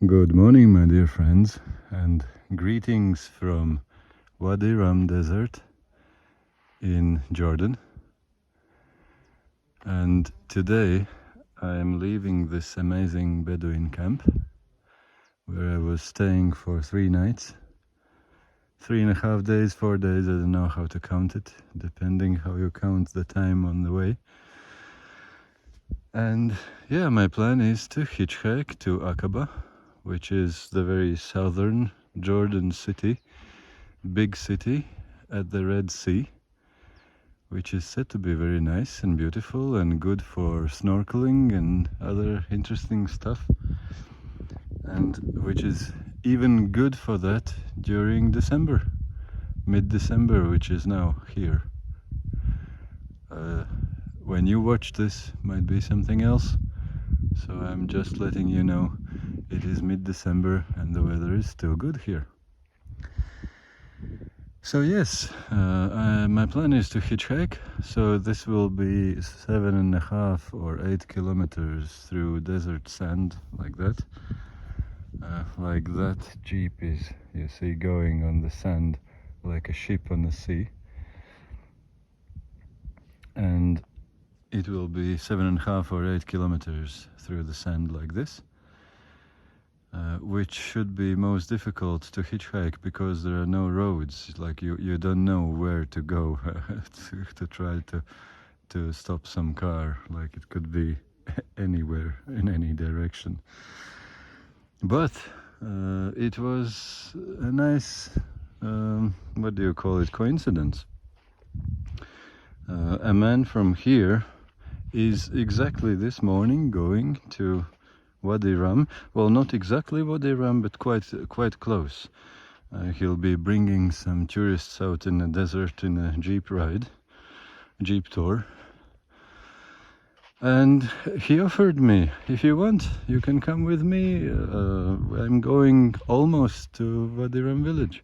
Good morning, my dear friends, and greetings from Wadi Rum desert in Jordan. And today I am leaving this amazing Bedouin camp where I was staying for 3 nights, 3.5 days, 4 days, I don't know how to count it, depending how you count the time on the way. And yeah, my plan is to hitchhike to Aqaba, which is the very southern Jordan city, big city at the Red Sea, which is said to be very nice and beautiful and good for snorkeling and other interesting stuff, and which is even good for that during December, mid-December, which is now here. When you watch this, might be something else, so I'm just letting you know it is mid-December and the weather is still good here. So yes, my plan is to hitchhike, so this will be 7.5 or 8 kilometers through desert sand, like that. Like that jeep is, you see, going on the sand like a ship on the sea. And it will be 7.5 or 8 kilometers through the sand like this. Which should be most difficult to hitchhike because there are no roads. Like you don't know where to go to try to stop some car. Like it could be anywhere in any direction. But it was a nice, what do you call it, coincidence. A man from here is exactly this morning going to Wadi Rum. Well, not exactly Wadi Rum, but quite close. He'll be bringing some tourists out in the desert in a jeep tour. And he offered me, if you want, you can come with me. I'm going almost to Wadi Rum village.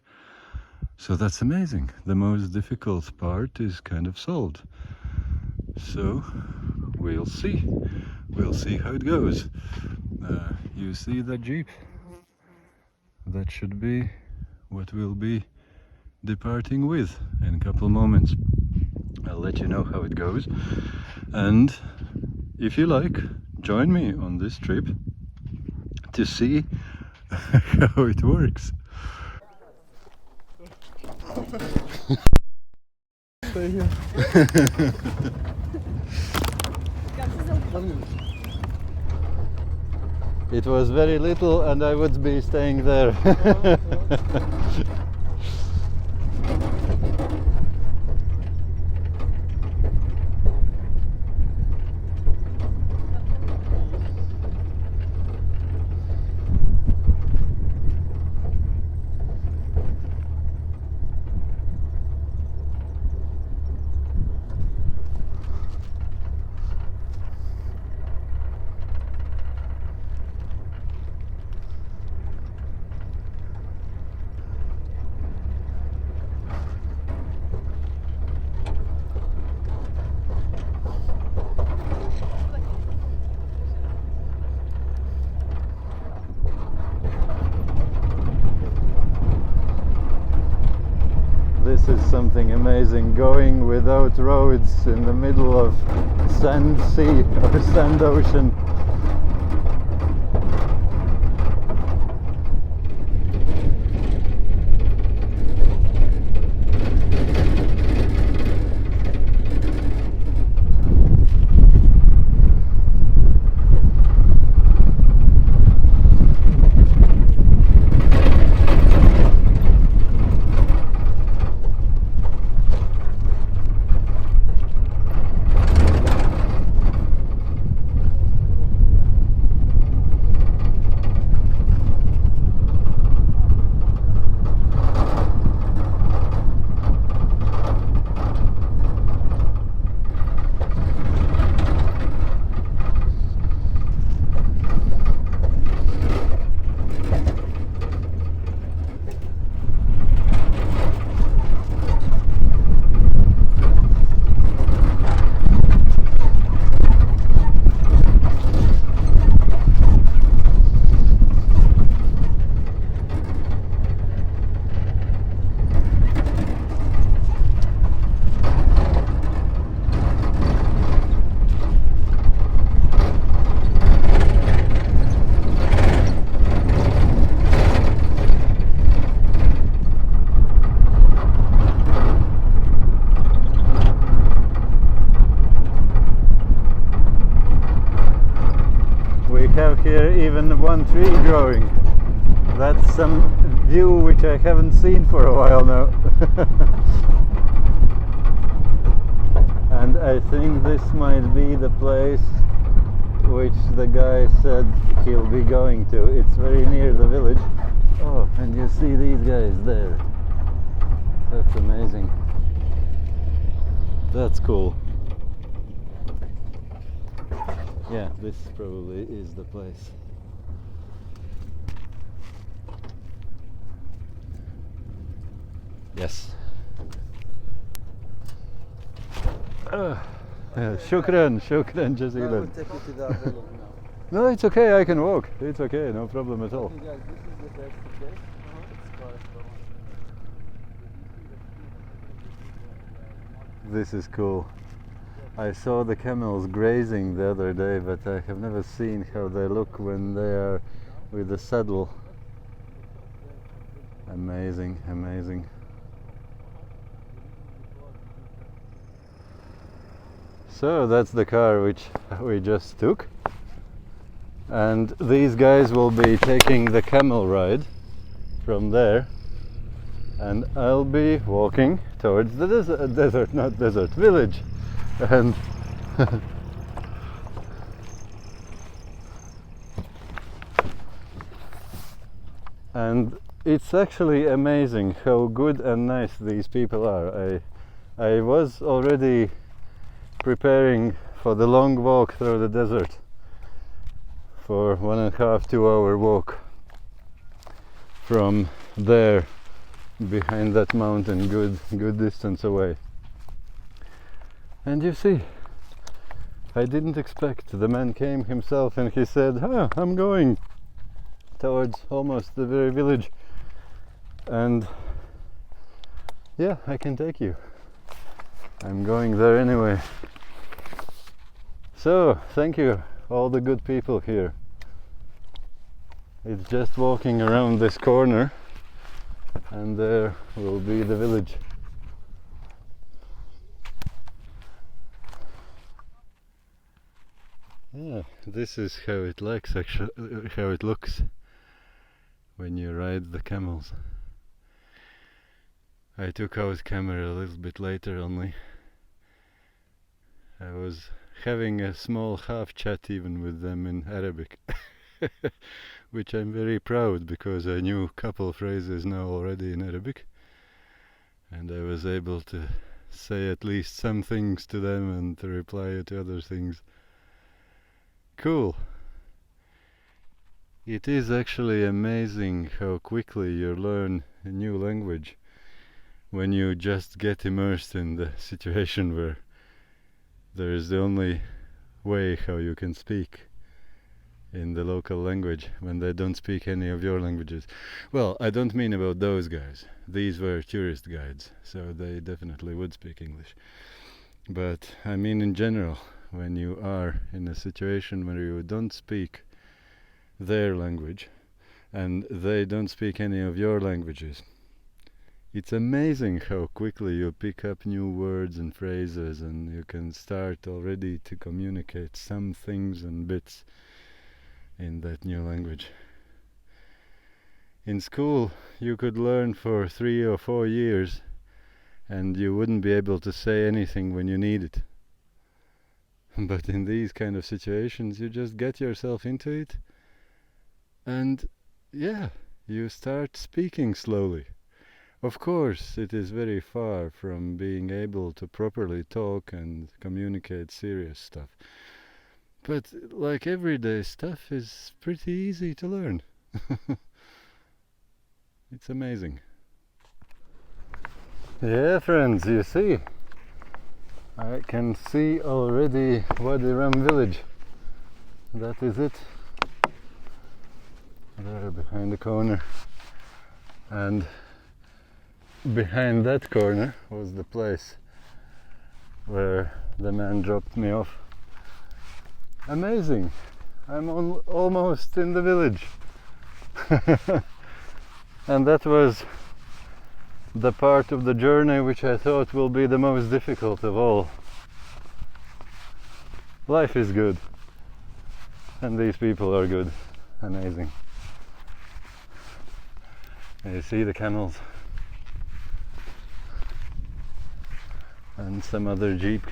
So that's amazing. The most difficult part is kind of solved. So we'll see. We'll see how it goes. You see that jeep? That should be what we'll be departing with in a couple moments. I'll let you know how it goes. And if you like, join me on this trip to see how it works. Stay here. It was very little and I would be staying there. This is something amazing, going without roads in the middle of sand sea or sand ocean. one tree growing. That's some view which I haven't seen for a while now. And I think this might be the place which the guy said he'll be going to. It's very near the village. Oh, and you see these guys there. That's amazing. That's cool. Yeah, this probably is the place. Yes. Shukran, Jazeelan. I will take you to the other village now. No, it's okay, I can walk. It's okay, no problem at all. Okay, guys, this is the best place. This is cool. I saw the camels grazing the other day, but I have never seen how they look when they are with the saddle. Amazing, amazing. So that's the car which we just took, and these guys will be taking the camel ride from there, and I'll be walking towards the village. And and it's actually amazing how good and nice these people are. I was already preparing for the long walk through the desert, for 1.5 to 2 hour walk from there behind that mountain, good distance away. And you see, I didn't expect. The man came himself and he said, I'm going towards almost the very village, and yeah, I can take you. I'm going there anyway. So, thank you, all the good people here. It's just walking around this corner, and there will be the village. Yeah, this is how it looks actually, how it looks when you ride the camels. I took out camera a little bit later only. I was having a small half chat even with them in Arabic, which I'm very proud, because I knew a couple phrases now already in Arabic, and I was able to say at least some things to them and to reply to other things. Cool. It is actually amazing how quickly you learn a new language when you just get immersed in the situation where there is the only way how you can speak in the local language when they don't speak any of your languages. Well, I don't mean about those guys. These were tourist guides, so they definitely would speak English. But I mean in general, when you are in a situation where you don't speak their language and they don't speak any of your languages, it's amazing how quickly you pick up new words and phrases, and you can start already to communicate some things and bits in that new language. In school you could learn for 3 or 4 years and you wouldn't be able to say anything when you need it. But in these kind of situations you just get yourself into it, and yeah, you start speaking slowly. Of course, it is very far from being able to properly talk and communicate serious stuff. But like everyday stuff is pretty easy to learn. It's amazing. Yeah, friends, you see, I can see already Wadi Rum village. That is it. There behind the corner. And behind that corner was the place where the man dropped me off. Amazing! I'm almost in the village. And that was the part of the journey which I thought will be the most difficult of all. Life is good, and these people are good, amazing. You see the camels and some other jeep.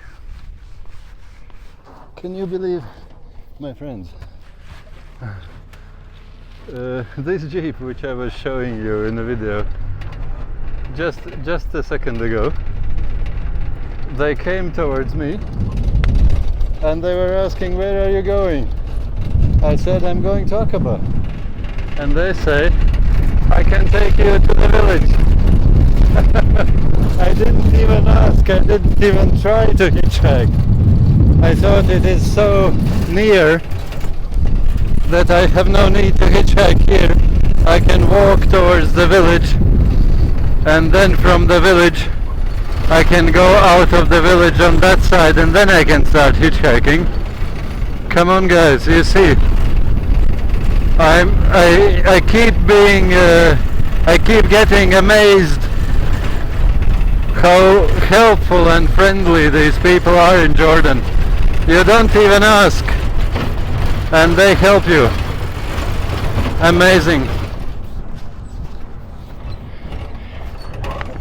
Can you believe, my friends, this jeep which I was showing you in the video just a second ago, they came towards me and they were asking, where are you going? I said, I'm going to Aqaba. And they say, I can take you to the village. I didn't even ask, I didn't even try to hitchhike. I thought it is so near that I have no need to hitchhike here. I can walk towards the village, and then from the village I can go out of the village on that side, and then I can start hitchhiking. Come on guys, you see, I keep getting amazed how helpful and friendly these people are in Jordan. You don't even ask and they help you. Amazing.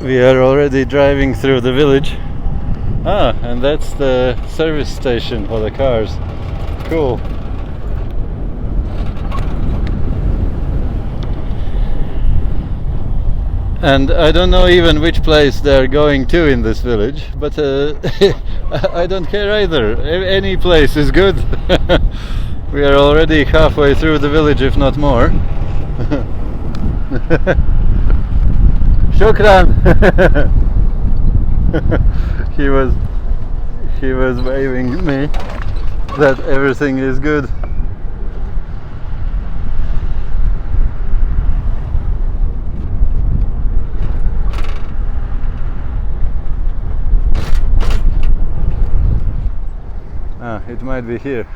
We are already driving through the village. And that's the service station for the cars. Cool. And I don't know even which place they're going to in this village, but I don't care either. Any place is good. We are already halfway through the village, if not more. Shukran! He was waving me that everything is good. It might be here.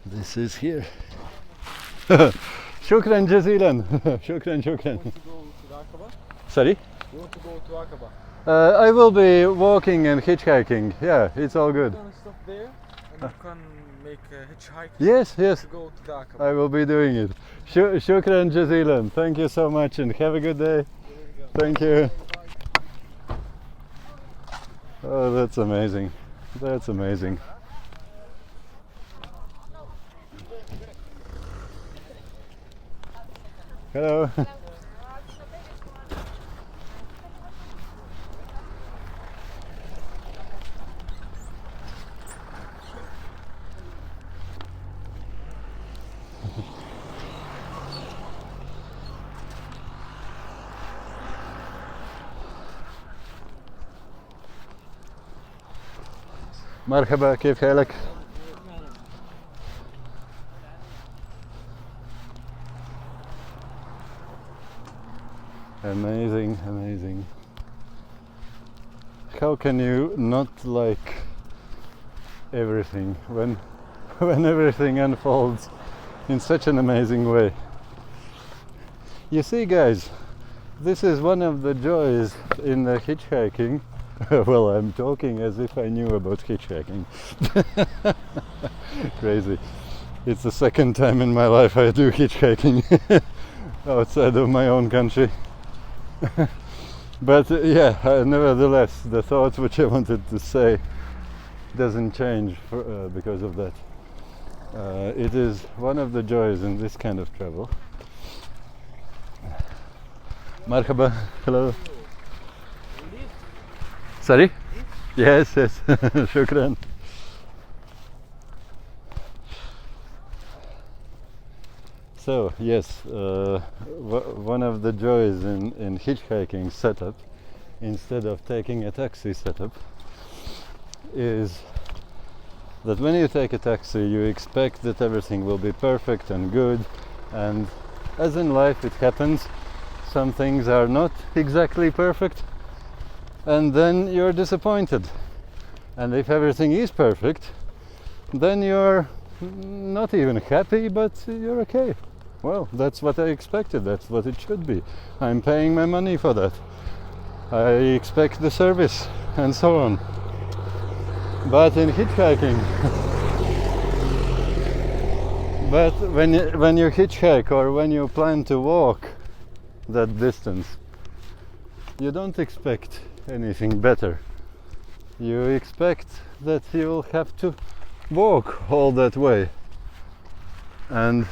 This is here. Shukran jazilan. Shukran. You want to go to Aqaba? Sorry? You want to go to Aqaba? I will be walking and hitchhiking. Yeah, it's all good. You can stop there and you can make a hitchhike. Yes. To go to the Aqaba. I will be doing it. Shukran jazilan. Thank you so much and have a good day. Thank you. Oh, that's amazing. That's amazing. Hello. مرحبا كيف حالك؟ Amazing. How can you not like everything when everything unfolds in such an amazing way? You see guys, this is one of the joys in the hitchhiking. Well, I'm talking as if I knew about hitchhiking. Crazy. It's the second time in my life I do hitchhiking outside of my own country. But yeah, nevertheless, the thought which I wanted to say doesn't change because of that. It is one of the joys in this kind of travel. Marhaba, hello. Sorry? Yes. Shukran. So yes, one of the joys in hitchhiking setup, instead of taking a taxi setup, is that when you take a taxi you expect that everything will be perfect and good, and as in life it happens, some things are not exactly perfect, and then you're disappointed. And if everything is perfect, then you're not even happy, but you're okay. Well, that's what I expected, that's what it should be. I'm paying my money for that. I expect the service, and so on. But in hitchhiking, but when you hitchhike or when you plan to walk that distance, you don't expect anything better. You expect that you'll have to walk all that way. And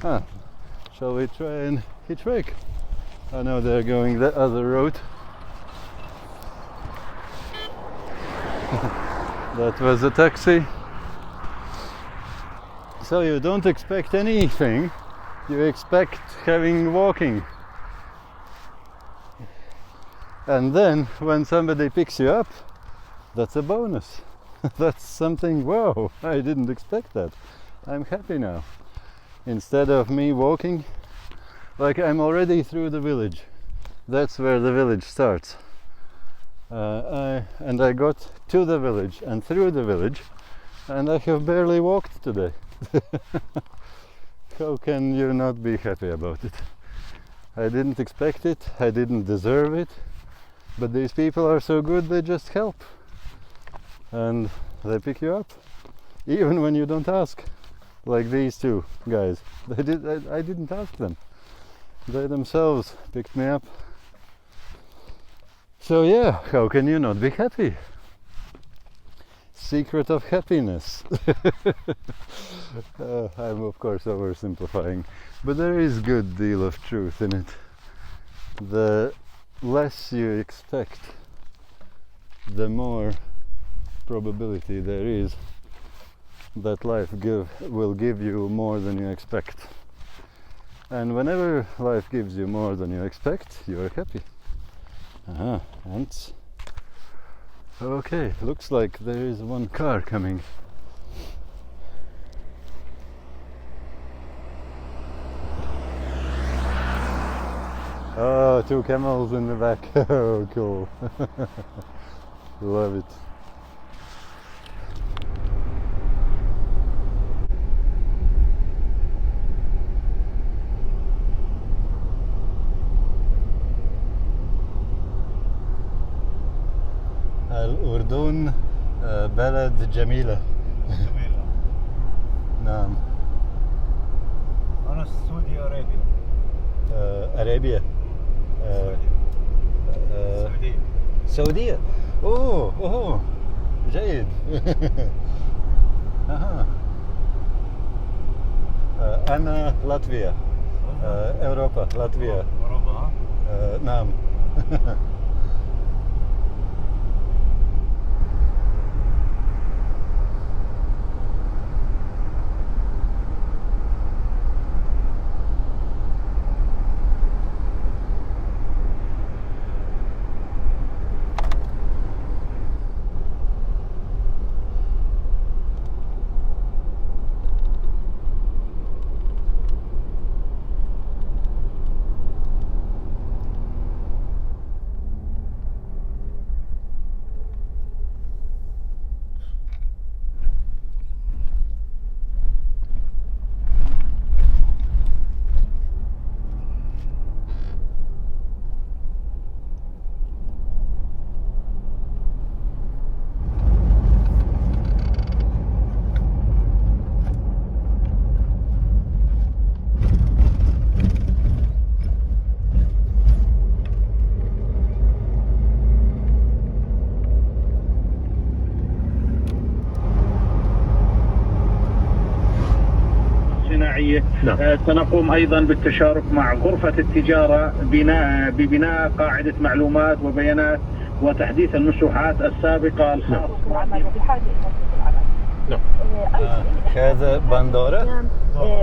shall we try and hitchhike? I know they're going the other road. That was a taxi. So you don't expect anything, you expect having walking. And then when somebody picks you up, that's a bonus. That's something, wow, I didn't expect that. I'm happy now. Instead of me walking, like I'm already through the village. That's where the village starts. And I got to the village and through the village, and I have barely walked today. How can you not be happy about it? I didn't expect it, I didn't deserve it, but these people are so good, they just help. And they pick you up, even when you don't ask. Like these two guys. I didn't ask them. They themselves picked me up. So yeah, how can you not be happy? Secret of happiness. I'm of course oversimplifying, but there is a good deal of truth in it. The less you expect, the more probability there is that life will give you more than you expect. And whenever life gives you more than you expect, you are happy. And okay, looks like there is one car coming. Oh, two camels in the back. Oh, cool. Love it. الأردن بلد جميلة. نعم. أنا سعودي أرابيا. أرابيا. سعودية. سعودية. أوه جيد. أنا لاتفيا. أوروبا لاتفيا. أوروبا. نعم. سنقوم أيضا بالتشارك مع غرفة التجارة ببناء قاعدة معلومات وبيانات وتحديث المشروعات السابقة الخاصة هذا بندورة؟ نعم.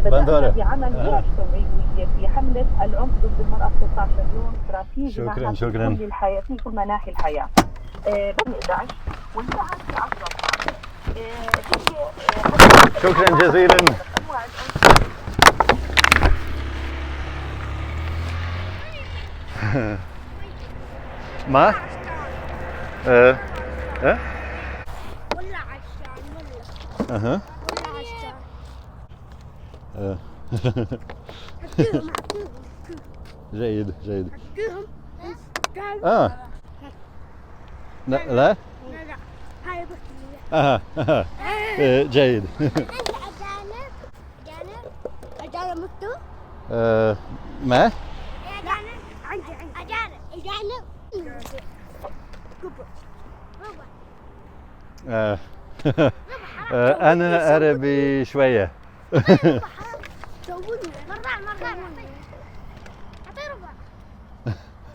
بدأنا بعمل ورش توعوية في حملة العنف ضد المرأة 16 يوم استراتيجي مع كل الحياة في كل مناحي الحياة. بدأ 11 وانتهت في 10. شكرا جزيلا. ما؟ ولا عشان ولا اها ولا عشان حكيهم جيد حكيهم لا لا لا هاي بكتيريا. جيد. عندي أجانب. أجانب مكتوب. ما؟ أجانب. عندي أجانب. أنا عربي شوية.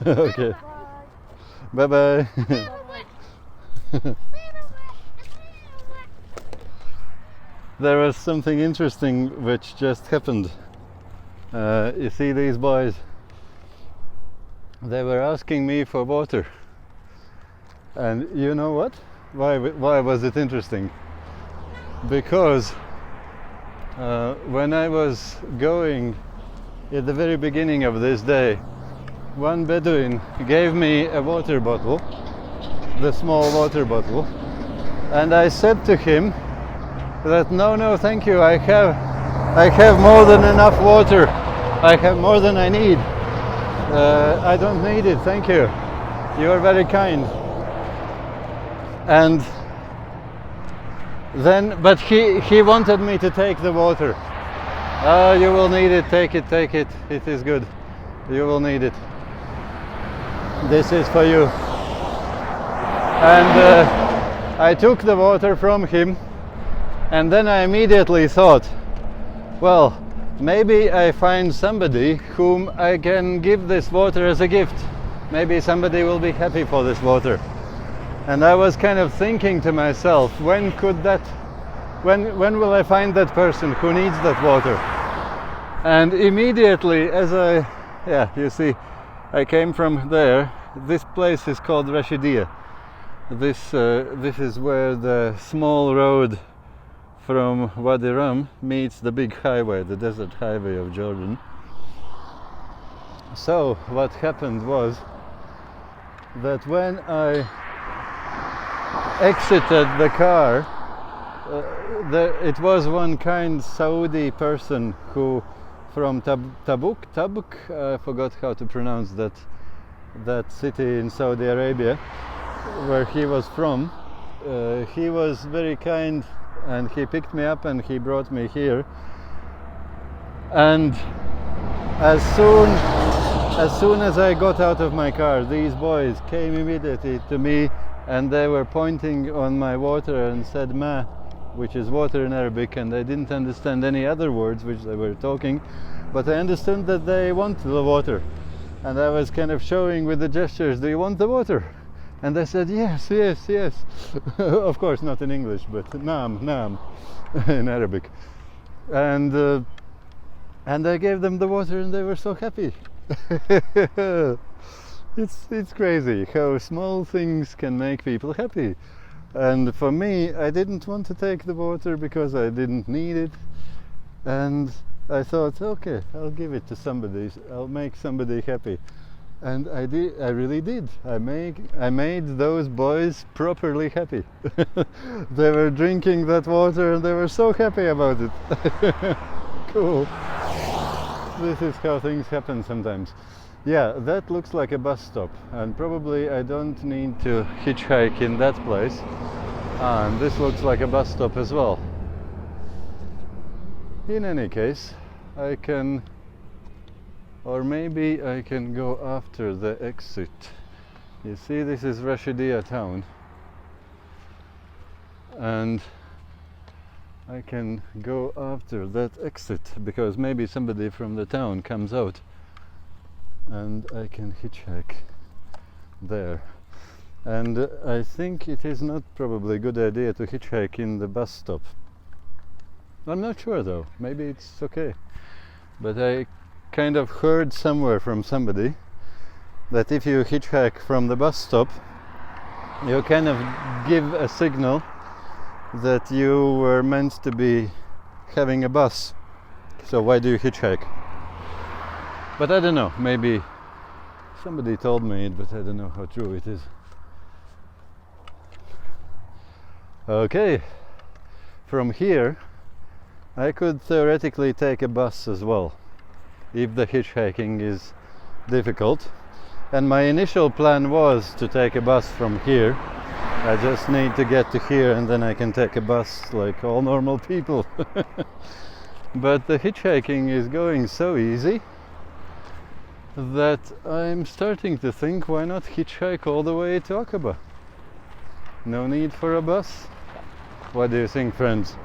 Okay. Bye bye. There was something interesting which just happened. You see these boys? They were asking me for water. And you know what? Why was it interesting? Because when I was going at the very beginning of this day, one Bedouin gave me a water bottle, the small water bottle, and I said to him that no, thank you, I have more than enough water, I have more than I need, I don't need it, thank you, you are very kind. And then, but he wanted me to take the water. Oh, you will need it, take it, it is good, you will need it. This is for you. And I took the water from him, and then I immediately thought, well, maybe I find somebody whom I can give this water as a gift. Maybe somebody will be happy for this water. And I was kind of thinking to myself, when will I find that person who needs that water? And immediately, you see, I came from there. This place is called Rashidia. This is where the small road from Wadi Rum meets the big highway, the desert highway of Jordan. So what happened was that when I exited the car, it was one kind Saudi person who from Tabuk, I forgot how to pronounce that city in Saudi Arabia, where he was from. He was very kind, and he picked me up and he brought me here. And as soon as I got out of my car, these boys came immediately to me, and they were pointing on my water and said "ma," which is water in Arabic, and I didn't understand any other words which they were talking, but I understood that they want the water. And I was kind of showing with the gestures, "Do you want the water?" And they said, yes. Of course not in English, but naam in Arabic. And I gave them the water, and they were so happy. It's crazy how small things can make people happy. And for me, I didn't want to take the water because I didn't need it, and I thought, okay, I'll give it to somebody, I'll make somebody happy. And I really did. I made those boys properly happy. They were drinking that water and they were so happy about it. Cool. This is how things happen sometimes. Yeah, that looks like a bus stop, and probably I don't need to hitchhike in that place. And this looks like a bus stop as well. In any case, I can, or maybe I can go after the exit. You see, this is Rashidia town, and I can go after that exit because maybe somebody from the town comes out and I can hitchhike there. And I think it is not probably a good idea to hitchhike in the bus stop. I'm not sure though, maybe it's okay. But I kind of heard somewhere from somebody that if you hitchhike from the bus stop, you kind of give a signal that you were meant to be having a bus. So why do you hitchhike? But I don't know, maybe somebody told me it, but I don't know how true it is. Okay, from here I could theoretically take a bus as well, if the hitchhiking is difficult. And my initial plan was to take a bus from here I just need to get to here and then I can take a bus like all normal people. But the hitchhiking is going so easy that I'm starting to think, why not hitchhike all the way to Aqaba? No need for a bus. What do you think, friends?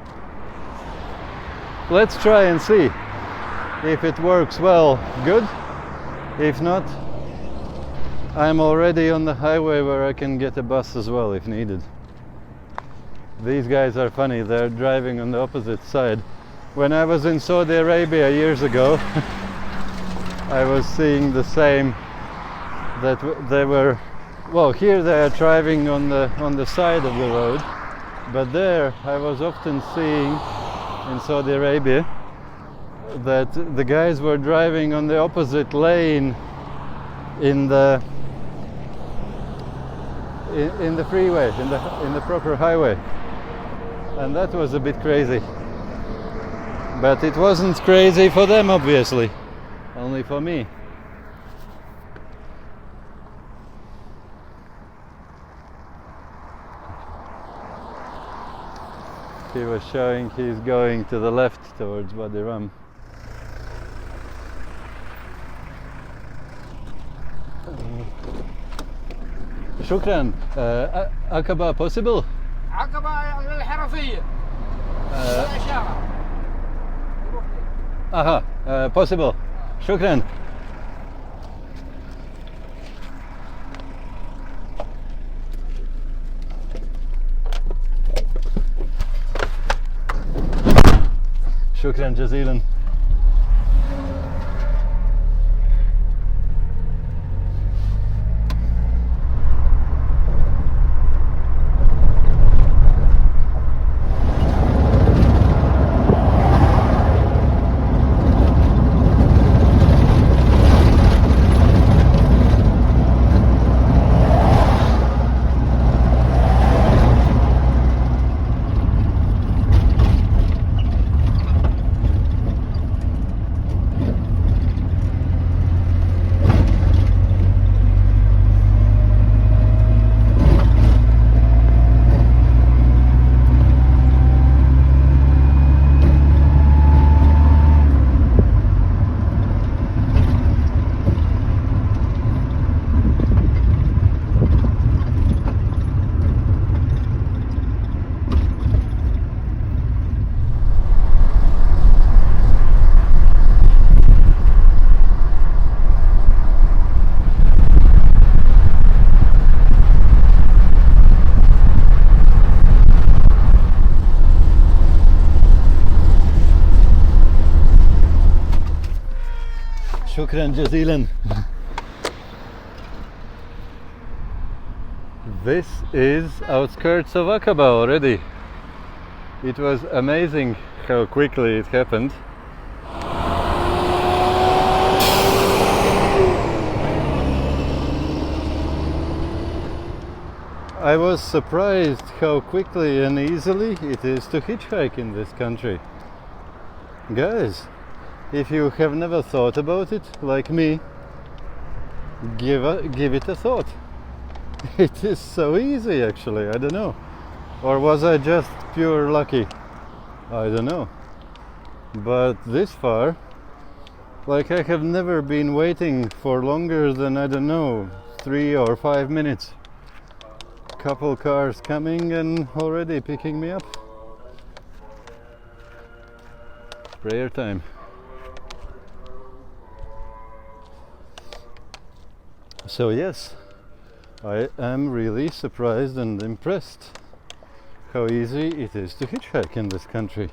Let's try and see. If it works well, good. If not, I'm already on the highway where I can get a bus as well if needed. These guys are funny, they're driving on the opposite side. When I was in Saudi Arabia years ago, I was seeing the same, that they were, well, here they are driving on the side of the road, but there I was often seeing in Saudi Arabia that the guys were driving on the opposite lane in the freeway, in the proper highway, and that was a bit crazy. But it wasn't crazy for them, obviously, only for me. He was showing he's going to the left towards Wadi Rum. شكرا. Aqaba possible? عقبة الحرفية. الإشارة. Aha, possible. شكرا. شكرا جزيلا. شكرا جزيلا. This is outskirts of Aqaba already. It was amazing how quickly it happened. I was surprised how quickly and easily it is to hitchhike in this country. Guys, if you have never thought about it, like me, give it a thought. It is so easy, actually. I don't know. Or was I just pure lucky? I don't know. But this far, like, I have never been waiting for longer than, I don't know, 3 or 5 minutes. Couple cars coming and already picking me up. Prayer time. So yes, I am really surprised and impressed how easy it is to hitchhike in this country.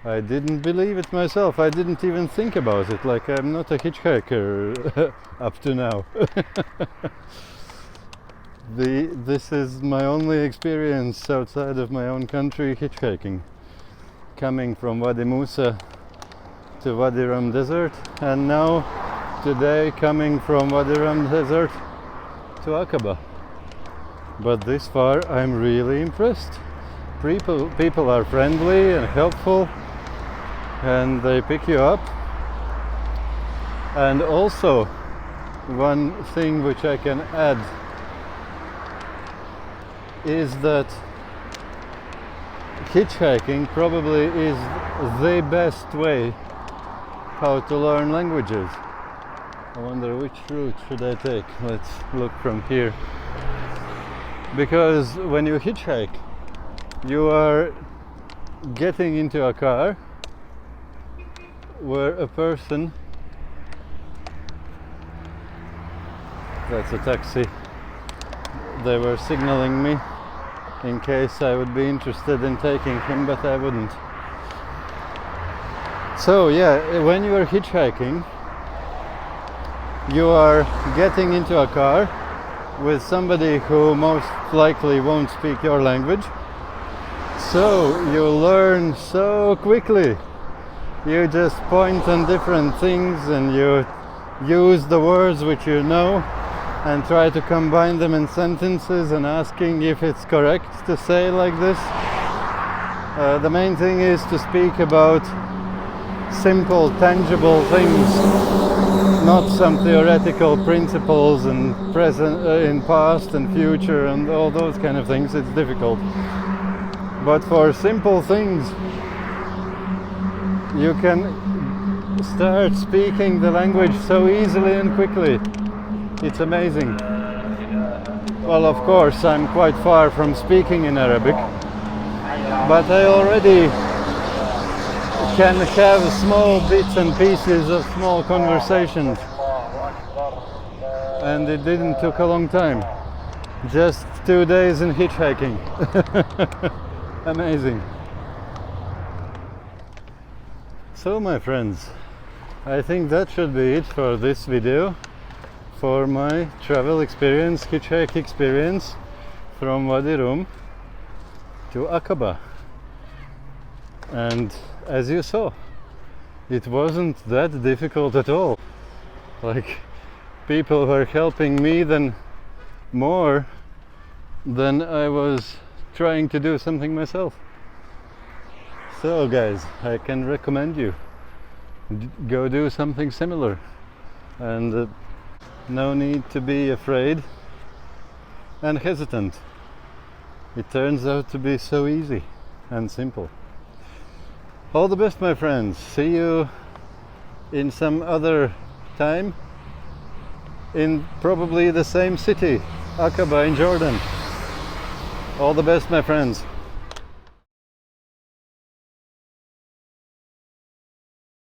I didn't believe it myself. I didn't even think about it. Like, I'm not a hitchhiker up to now. This is my only experience outside of my own country hitchhiking. Coming from Wadi Musa to Wadi Rum desert, and now today coming from Wadi Rum desert to Aqaba. But this far I'm really impressed. People are friendly and helpful, and they pick you up. And also, one thing which I can add is that hitchhiking probably is the best way how to learn languages. I wonder which route should I take. Let's look from here. Because when you hitchhike, you are getting into a car where a person, that's a taxi, they were signaling me in case I would be interested in taking him, but I wouldn't. So yeah, when you are hitchhiking, you are getting into a car with somebody who most likely won't speak your language. So you learn so quickly. You just point on different things and you use the words which you know and try to combine them in sentences and asking if it's correct to say like this. The main thing is to speak about simple, tangible things, not some theoretical principles and present, in past and future and all those kind of things. It's difficult. But for simple things, you can start speaking the language so easily and quickly. It's amazing. Well, of course, I'm quite far from speaking in Arabic, but I already can have small bits and pieces of small conversations, and it didn't took a long time. Just 2 days in hitchhiking. Amazing. So my friends, I think that should be it for this video, for my travel experience, hitchhike experience from Wadi Rum to Aqaba. And as you saw, it wasn't that difficult at all. Like, people were helping me then more than I was trying to do something myself. So guys, I can recommend you go do something similar, and no need to be afraid and hesitant. It turns out to be so easy and simple. All the best, my friends. See you in some other time in probably the same city, Aqaba in Jordan. All the best, my friends.